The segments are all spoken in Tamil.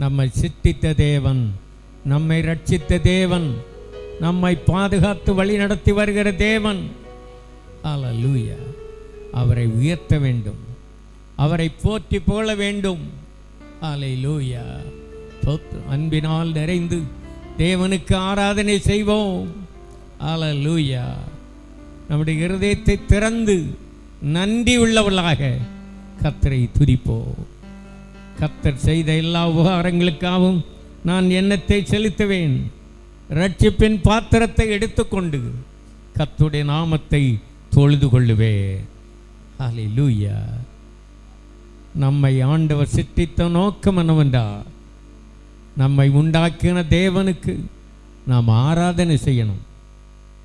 நம்மை சிருஷ்டித்த தேவன், நம்மை ரட்சித்த தேவன், நம்மை பாதுகாத்து வழி நடத்தி வருகிற தேவன். ஹல்லேலூயா. அவரை உயர்த்த வேண்டும், அவரை போற்றி புகழ வேண்டும். ஹல்லேலூயா. அன்பினால் நிறைந்து தேவனுக்கு ஆராதனை செய்வோம். ஹல்லேலூயா. நம்முடைய இருதயத்தை திறந்து நன்றி உள்ளவர்களாக கர்த்தரை துதிப்போம். கர்த்தர் செய்த எல்லா உபகாரங்களுக்காகவும் நான் எண்ணத்தை செலுத்துவேன். ரட்சிப்பின் பாத்திரத்தை எடுத்துக்கொண்டு கர்த்தருடைய நாமத்தை தொழுது கொள்ளுவேன். ஹல்லேலூயா. நம்மை ஆண்டவர் சிருஷ்டித்த நோக்கம் என்னவென்றால், நம்மை உண்டாக்கின தேவனுக்கு நாம் ஆராதனை செய்யணும்.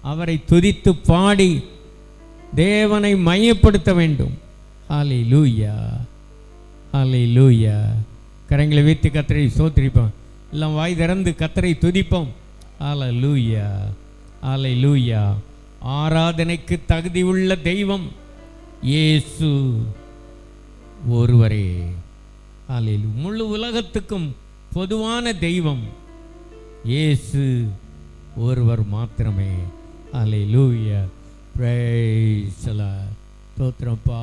அவரை துதித்து பாடி தேவனை மையப்படுத்த வேண்டும். ஹல்லேலூயா. ஹல்லேலூயா. கரங்களை வைத்து கர்த்தரை ஸ்தோத்திரிப்போம். எல்லாம் வாய் திறந்து கர்த்தரை துதிப்போம். ஹல்லேலூயா. ஹல்லேலூயா. ஆராதனைக்கு தகுதி உள்ள தெய்வம் இயேசு ஒருவரே. ஹல்லேலூயா. முழு உலகத்துக்கும் பொதுவான தெய்வம் இயேசு ஒருவர் மாத்திரமே. ஹல்லேலூயா. Praise the Lord. ஸ்தோத்திரப்பா,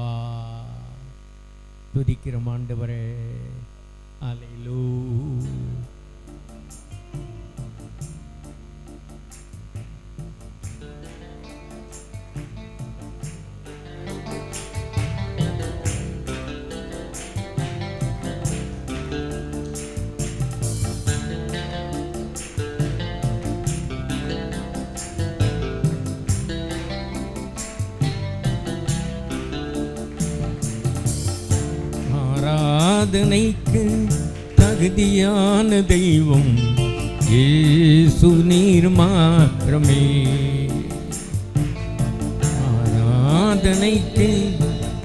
துதிக்கிறோம் ஆண்டவரே. ஹல்லேலூயா. ஆராதனைக்கு தகுதியான தெய்வம் இயேசு நீர் மாத்திரமே. ஆராதனைக்கு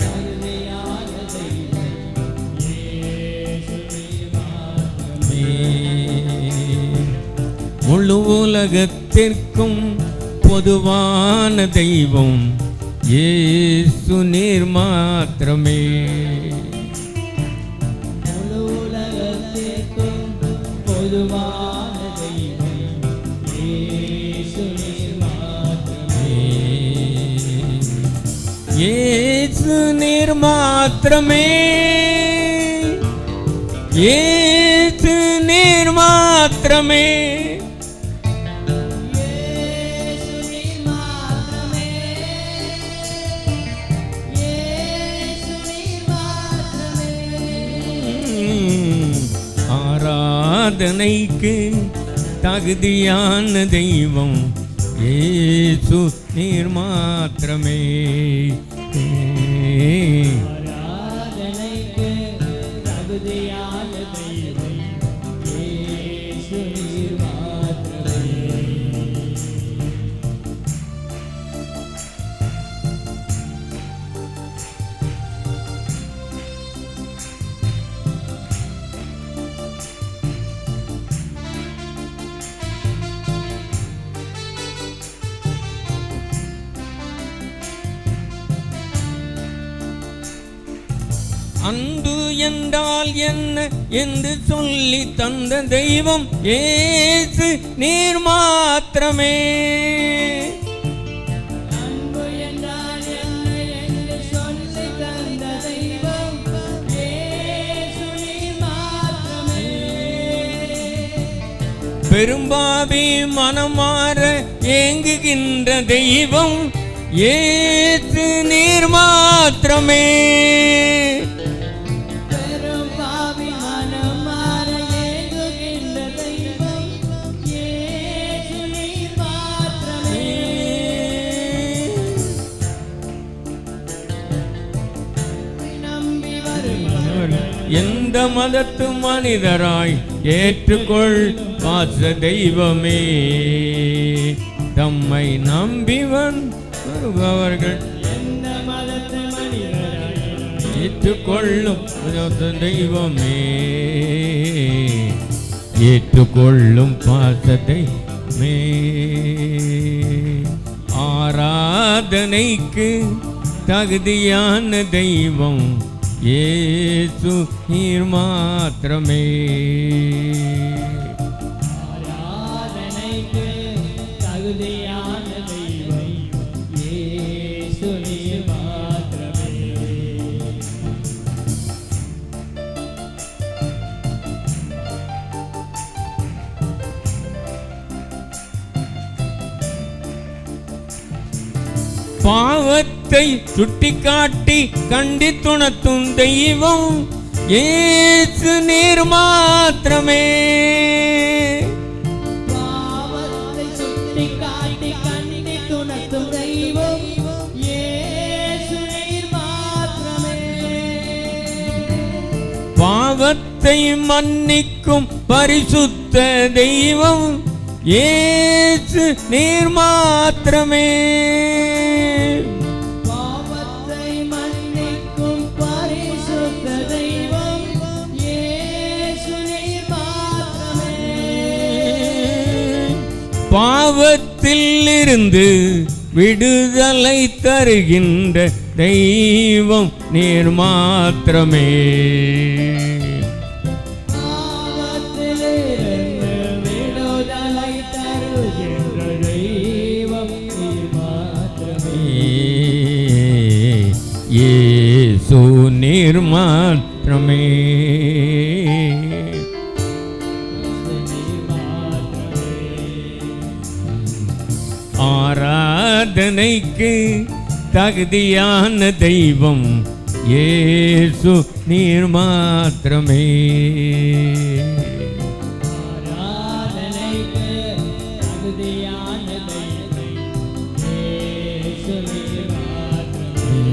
தகுதியான தெய்வம் இயேசு நீர் மாத்திரமே. முழு உலகத்திற்கும் பொதுவான தெய்வம் இயேசு நீர் மாத்திரமே. இயேசு நீர் மாத்திரமே. இயேசு நீர் மாத்திரமே. இயேசு நீர் மாத்திரமே. இயேசு நீர் மாத்திரமே. ஆராதனைக்கு தகுதியான தெய்வம் இயேசு நீர் மாத்திரமே. ஆராதனைக்கு தகுதியான தெய்வம் இயேசு நீர் மாத்திரமே. அன்பு என்றால் என்ன என்று சொல்லி தந்த தெய்வம் இயேசு நீர் மாத்திரமே. அன்பு என்றால் என்ன என்று சொல்லி தந்த தெய்வம் இயேசு நீர் மாத்திரமே. பெரும்பாவி மனமாற ஏங்குகின்ற தெய்வம் இயேசு நீர் மாத்திரமே. எந்த மதத்து மனிதராய் ஏற்றுக்கொள் பாச தெய்வமே. தம்மை நம்பி வருபவர்கள் எந்த மதத்து மனிதராய் ஏற்றுக்கொள்ளும் தெய்வமே. ஏற்றுக்கொள்ளும் பாசத்தை மே. ஆராதனைக்கு தகுதியான தெய்வம் இயேசு நீர் மாத்திரமே. ஆராதனைக்கு தகுதியான தெய்வம் இயேசு நீர் மாத்திரமே. பாவத்தை சுட்டிக்காட்டி கண்டித்துணர்த்தும் தெய்வம் இயேசு நீர் மாத்திரமே. பாவத்தை சுட்டிக்காட்டி கண்டித்துணர்த்தும் தெய்வம் இயேசு நீர் மாத்திரமே. பாவத்தை மன்னிக்கும் பரிசுத்த தெய்வம் இயேசு நீர் மாத்திரமே. பாவத்தை மன்னிக்கும் பரிசுத்த தெய்வம் இயேசு நீர் மாத்திரமே. பாவத்தில் இருந்து விடுதலை தருகின்ற தெய்வம் நீர் மாத்திரமே. இயேசு நீர் மாத்திரமே. ஆராதனைக்கு தகுதியான தெய்வம் இயேசு நீர் மாத்திரமே. ஆராதனைக்கு தகுதியான தெய்வம் இயேசு நீர் மாத்திரமே.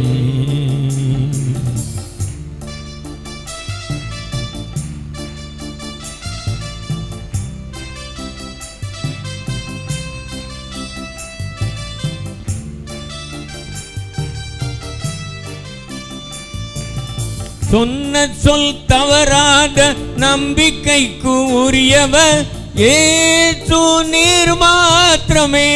சொன்ன சொல் தவறாத நம்பிக்கைக்கு உரியவர் இயேசு நீர் மாத்திரமே.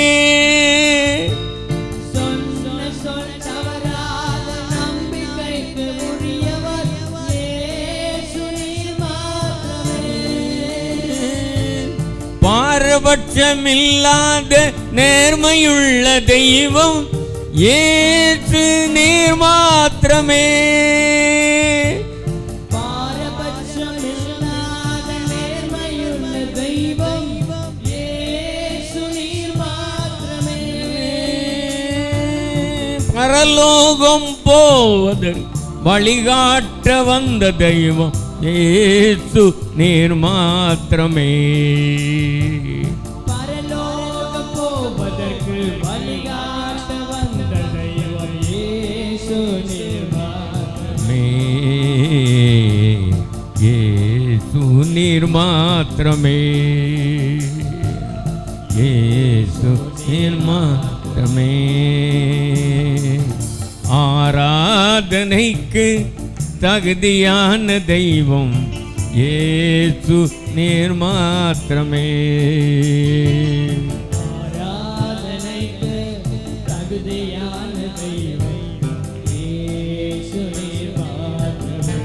சொன்ன சொல் தவறாத நம்பிக்கைக்கு உரியவர் இயேசு நீர் மாத்திரமே. பாரபட்சமில்லாத நேர்மையுள்ள தெய்வம் இயேசு நீர் மாத்திரமே. பாரபட்சமில்லாத நேர்மையுள்ள தெய்வம் இயேசு நீர் மாத்திரமே. பரலோகம் போவதற்கு வழிகாட்ட வந்த தெய்வம் இயேசு நீர் மாத்திரமே. பரலோகம் போவதற்கு வழிகாட்ட வந்த தெய்வம் இயேசு நீர் மாத்திரமே. இயேசு நீர் மாத்திரமே. இயேசு நீர் மாத்திரமே. ஆராதனைக்கு தகுதியான தெய்வம் இயேசு நீர் மாத்திரமே. ஆராதனைக்கு தகுதியான தெய்வம் இயேசு நீர் மாத்திரமே.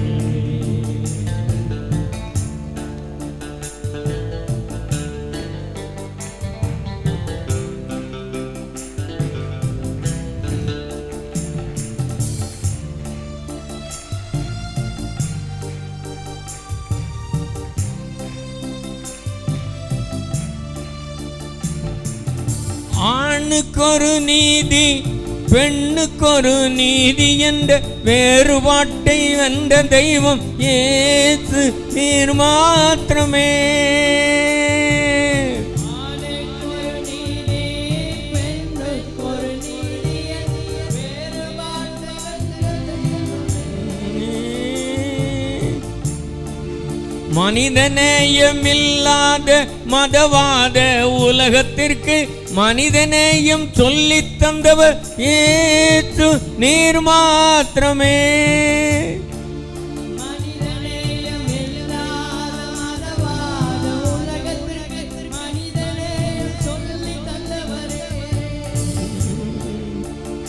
ஆணுக்கொரு நீதி பெண்ணுக்கொரு நீதி என்ற வேறுபாட்டை வென்ற தெய்வம் இயேசு நீர் மாத்திரமே. ஆணுக்கொரு நீதி பெண்ணுக்கொரு நீதி வேறுபாட்டை வென்ற தெய்வமே. மனிதநேயமில்லாத மதவாத உலகத்திற்கு மனிதநேயம் சொல்லித் தந்தவர் இயேசு நீர் மாத்திரமே. மனிதநேயம் இல்லாத மதவாத உலகத்திற்கு மனிதநேயம் சொல்லித் தந்தவரே.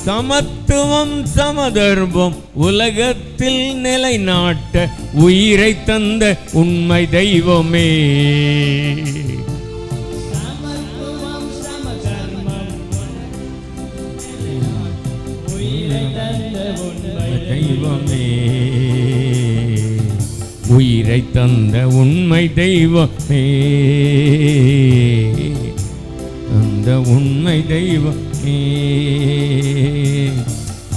சமத்துவம் சமதர்மம் உலகத்தில் நிலைநாட்ட உயிரை தந்த உண்மை தெய்வமே. சமத்துவம் சமதர்மம் உயிரை தந்த உண்மை தெய்வமே, உயிரை தந்த உண்மை தெய்வமே, அந்த உண்மை தெய்வமே.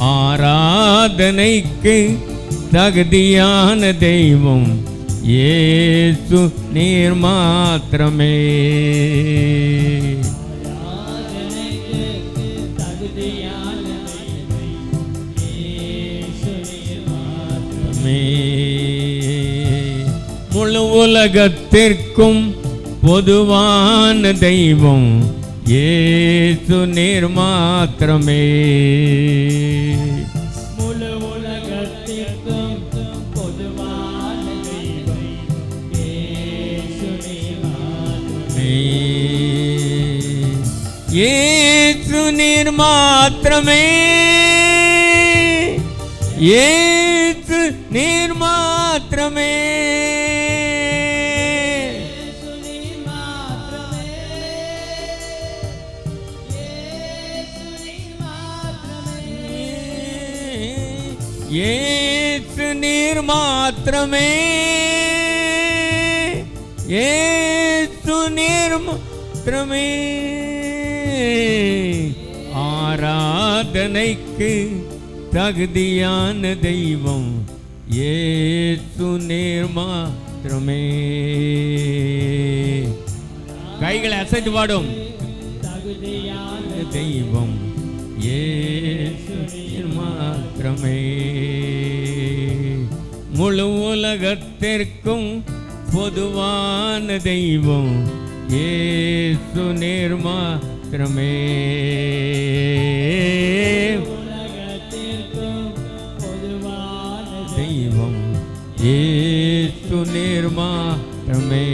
ஆராதனைக்கு தகுதியான தெய்வம் இயேசு நீர் மாத்திரமே. முழு உலகத்திற்கும் பொதுவான தெய்வம் இயேசு நீர் மாத்திரமே. முழு உலகத்திற்கும் பொதுவான தெய்வம் இயேசு நீர் மாத்திரமே. இயேசு நீர் மாத்திரமே, இயேசு நீர் மாத்திரமே. இயேசு நீர் மாத்திரமே, இயேசு நீர் மாத்திரமே. ஆராதனைக்கு தகுதியான தெய்வம் இயேசு நீர் மாத்திரமே. கைகளை அசைத்து பாடும். தகுதியான தெய்வம் இயேசு நீர் மாத்திரமே. முழு உலகத்திற்கும் பொதுவான தெய்வம் இயேசு நீர் மாத்திரமே. உலகத்திற்கும் பொதுவான தெய்வம் இயேசு நீர் மாத்திரமே.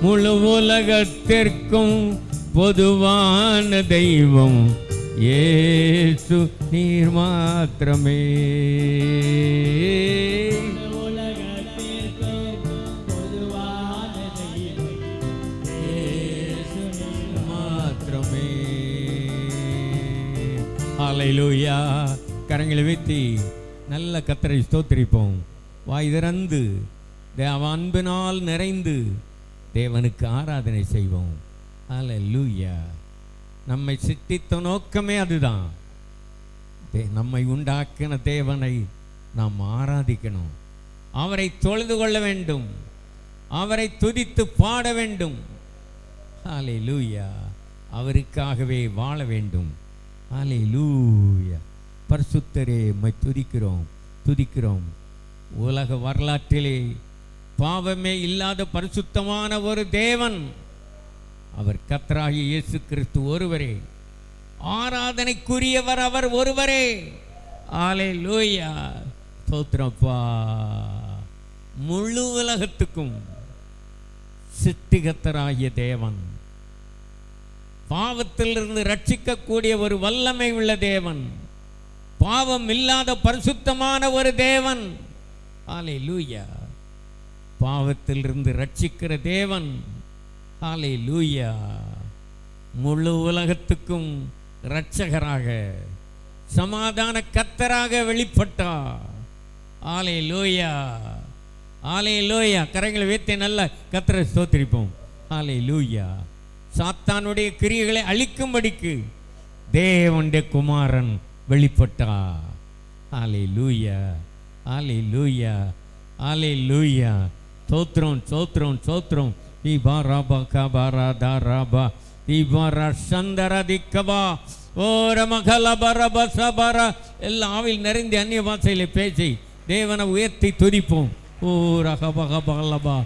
முழு உலகத்திற்கும் பொதுவான தெய்வம் இயேசு நீர் மாத்திரமே. உலகத்திற்கும் பொதுவான தெய்வம் இயேசு நீர் மாத்திரமே. ஹல்லேலூயா. கரங்களை வைத்தி நல்ல கர்த்தரை ஸ்தோத்திரிப்போம். வாய் திறந்து தேவ அன்பினால் நிறைந்து தேவனுக்கு ஆராதனை செய்வோம். ஹல்லேலூயா. நம்மை சிட்டித்த நோக்கமே அதுதான். நம்மை உண்டாக்கின தேவனை நாம் ஆராதிக்கணும். அவரை தொழுது கொள்ள வேண்டும், அவரை துதித்து பாட வேண்டும். ஹல்லேலூயா. அவருக்காகவே வாழ வேண்டும். ஹல்லேலூயா. பரிசுத்தரே உம்மை துதிக்கிறோம், துதிக்கிறோம். உலக வரலாற்றிலே பாவமே இல்லாத பரிசுத்தமான ஒரு தேவன் அவர் கர்த்தராகிய இயேசு கிறிஸ்து ஒருவரே. ஆராதனைக்குரியவர் அவர் ஒருவரே. ஹல்லேலூயா. ஸ்தோத்திரப்பா. முழு உலகத்துக்கும் சிருஷ்டிகர்த்தராகிய தேவன், பாவத்திலிருந்து ரட்சிக்கக்கூடிய ஒரு வல்லமை உள்ள தேவன், பாவம் இல்லாத பரிசுத்தமான ஒரு தேவன். ஹல்லேலூயா. பாவத்திலிருந்து ரட்சிக்கிற தேவன். ஹல்லேலூயா. முழு உலகத்துக்கும் இரட்சகராக சமாதான கர்த்தராக வெளிப்பட்டார். ஹல்லேலூயா. ஹல்லேலூயா. கரங்களை வைத்து நல்ல கர்த்தரை ஸ்தோத்திரிப்போம். ஹல்லேலூயா. சாத்தானுடைய கிரியைகளை அழிக்கும்படிக்கு தேவனுடைய குமாரன் வெளிப்பட்டார். ஹல்லேலூயா. ஹல்லேலூயா. ஹல்லேலூயா. ஸ்தோத்திரம், ஸ்தோத்திரம், ஸ்தோத்திரம். இபாராபா கபாராதா ராபா இபாரா சந்தரா திக்கபா ஓர மகள பரப சபர. எல்லாம் ஆவில் நிறைந்து அந்நிய பாஷையில பேசி தேவனை உயர்த்தி துதிப்போம். ஓ ரகபகபலபா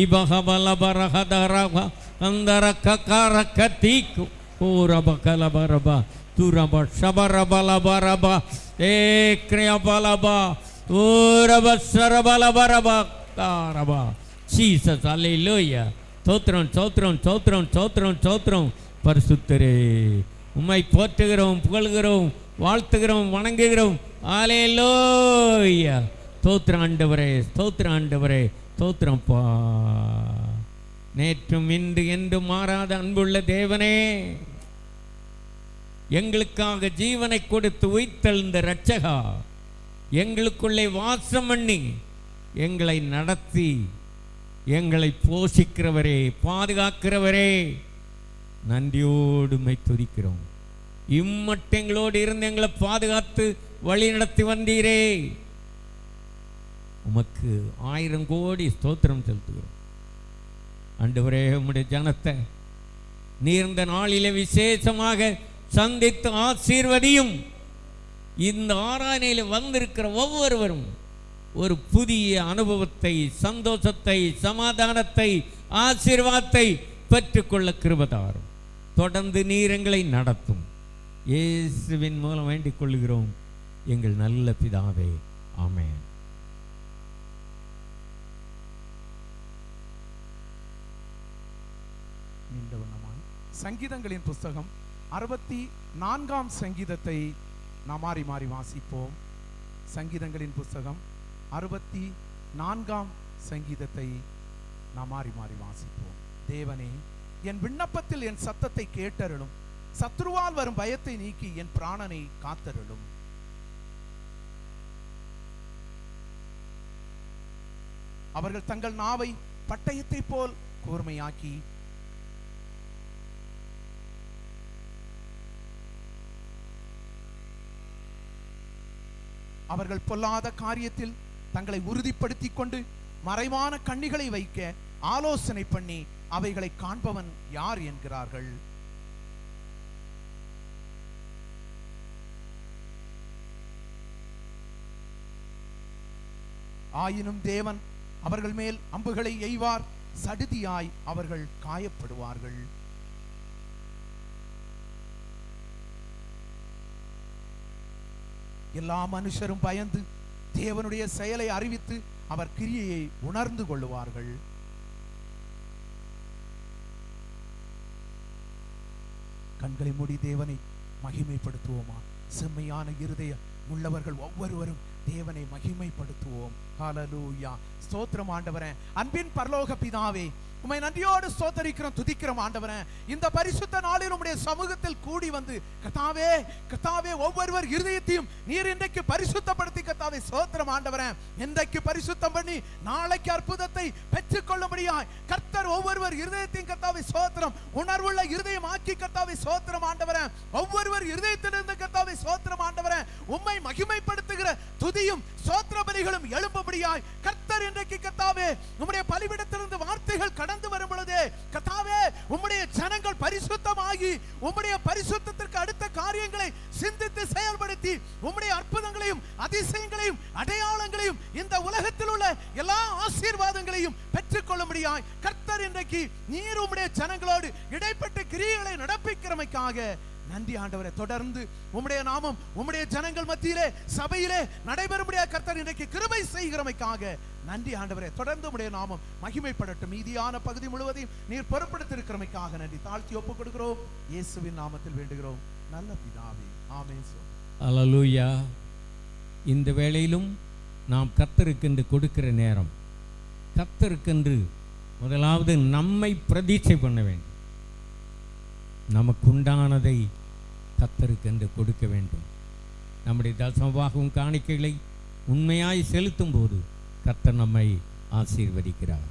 இபகபலபரகதரபா அந்தர ககார கதீக்கு ஓ ரபகலபரபா துரப ஷபரபலபரபா ஏ கிரியபலபா ஓ ரப சரபலபரபா தாரபா. ஜீசஸ். ஹல்லேலூயா. ஸ்தோத்திரம், ஸ்தோத்திரம், ஸ்தோத்திரம், ஸ்தோத்திரம், ஸ்தோத்திரம். பரிசுத்தரே உம்மை போற்றுகிறோம், புகழ்கிறோம், வாழ்த்துகிறோம், வணங்குகிறோம். அல்லேலூயா. ஸ்தோத்திரம் ஆண்டவரே, ஸ்தோத்திரம் ஆண்டவரே, ஸ்தோத்திரம்ப்பா. நேற்றும் இன்று என்று மாறாத அன்புள்ள தேவனே, எங்களுக்காக ஜீவனை கொடுத்து உயிர்த்தெழுந்த இரட்சகா, எங்களுக்குள்ளே வாசம் பண்ணி எங்களை நடத்தி எங்களை போஷிக்கிறவரே, பாதுகாக்கிறவரே, நன்றியோடு உம்மை துதிக்கிறோம். இம்மட்டும் எங்களோடு இருந்து எங்களை பாதுகாத்து வழி நடத்தி வந்தீரே, உமக்கு 1000 கோடி ஸ்தோத்திரம் செலுத்துகிறோம். ஆண்டவரே, உம்முடைய ஜனத்தை நீர் இந்த நாளிலே விசேஷமாக சந்தித்து ஆசீர்வதியும். இந்த ஆராதனையில் வந்திருக்கிற ஒவ்வொருவரும் ஒரு புதிய அனுபவத்தை, சந்தோஷத்தை, சமாதானத்தை, ஆசீர்வாதத்தை பெற்றுக்கொள்ள கிருபை தாரும். தொடர்ந்து நீர் எங்களை நடத்தும். இயேசுவின் மூலம் வேண்டிக் கொள்கிறோம் எங்கள் நல்ல பிதாவே, ஆமென். சங்கீதங்களின் புஸ்தகம் 64ஆம் சங்கீதத்தை நாம் மாறி மாறி வாசிப்போம். சங்கீதங்களின் புஸ்தகம் 64ஆம் சங்கீதத்தை நாம் மாறி மாறி வாசிப்போம். தேவனே, என் விண்ணப்பத்தில் என் சத்தத்தை கேட்டருளும். சத்ருவால் வரும் பயத்தை நீக்கி என் பிராணனை காத்தருளும். அவர்கள் தங்கள் நாவை பட்டயத்தை போல் கூர்மையாக்கி அவர்கள் பொல்லாத காரியத்தில் தங்களை உறுதிப்படுத்திக் கொண்டு மறைவான கண்ணிகளை வைக்க ஆலோசனை பண்ணி அவைகளை காண்பவன் யார் என்கிறார்கள். ஆயினும் தேவன் அவர்கள் மேல் அம்புகளை எய்வார், சடுதியாய் அவர்கள் காயப்படுவார்கள். எல்லா மனுஷரும் பயந்து தேவனுடைய செயலை அறிவித்து அவர் கிரியையை உணர்ந்து கொள்ளுவார்கள். கண்களை மூடி தேவனை மகிமைப்படுத்துவோமா? செம்மையான இருதயம் உள்ளவர்கள் ஒவ்வொருவரும் தேவனை மகிமைப்படுத்துவோம். ஹல்லேலூயா. ஸ்தோத்திரம் ஆண்டவரே. அன்பின் பரலோக பிதாவே, உம்மை நன்றியோடு ஸ்தோத்தரிக்கிறோம், துதிக்கிறோம் ஆண்டவரே. இந்த பரிசுத்த நாளில் உம்முடைய சமூகத்தில் கூடி வந்து கர்த்தாவே, கர்த்தாவே, ஒவ்வொருவர் இருதயத்தையும் நீர் இன்றைக்கு பரிசுத்தப்படுத்தி கர்த்தாவே ஸ்தோத்திரம் ஆண்டவரே. இன்றைக்கு பரிசுத்தம் பண்ணி நாளைக்கு அற்புதத்தை பெற்றுக்கொள்ளும்படியாய் கர்த்தர் ஒவ்வொருவர் இருதயத்தையும் கர்த்தாவே ஸ்தோத்திரம் உணர்வுள்ள இருதயம் ஆக்கி கர்த்தாவே ஸ்தோத்திரம் ஆண்டவரே. ஒவ்வொருவர் இருதயத்திலிருந்து கர்த்தாவே ஸ்தோத்திரம் ஆண்டவரே உம்மை மகிமைப்படுத்துகிற துதியும் ஸ்தோத்திர பலிகளும் எழும்பும்படியாய் கர்த்தர் இன்றைக்கு கர்த்தாவே உம்முடைய பலிபீடத்திலிருந்து வார்த்தைகள் கடந்து வரும் பொழுது கர்த்தாவே உம்முடைய ஜனங்கள் பரிசுத்தமாகி உம்முடைய பரிசுத்தத்திற்கு அடுத்த காரியங்களை சிந்தித்து செயல்படுத்தி உம்முடைய அற்புதங்களையும் அதிசயங்களையும் அடையாளங்களையும் இந்த உலகத்தில் உள்ள எல்லா ஆசீர்வாதங்களையும் பெற்றுக்கொள்ளும்படியாய் கர்த்தர் இன்றைக்கு நீர் உம்முடைய ஜனங்களோடு இடைப்பட்ட கிரியைகளை நடப்பிக்கிறமைக்காக நன்றி ஆண்டவரே. தொடர்ந்து உம்முடைய நாமம் உம்முடைய ஜனங்கள் மத்தியிலே சபையிலே நடைபெறும்படியாக கர்த்தர் இன்றைக்கு கிருபை செய்கிறமைக்காக நன்றி ஆண்டவரே. தொடர்ந்து உம்முடைய நாமம் மகிமைப்படட்டும். மீதியான பகுதி முழுவதையும் நீர் பொறுப்படுத்திருக்கிறமைக்காக நன்றி. தாழ்த்தி ஒப்புக் கொடுக்கிறோம், இயேசுவின் நாமத்தில் வேண்டுகிறோம் நல்ல பிதாவே, ஆமென். அல்லேலூயா. இந்த வேளையிலும் நாம் கர்த்தருக்கென்று கொடுக்கிற நேரம், கர்த்தருக்கென்று முதலாவது நம்மை பிரதீட்சை பண்ண வேண்டும். நமக்குண்டானதை கர்த்தருக்கென்று கொடுக்க வேண்டும். நம்முடைய தசமபாகம் காணிக்கைகளை உண்மையாய் செலுத்தும் போது கர்த்தர் நம்மை ஆசீர்வதிக்கிறார்.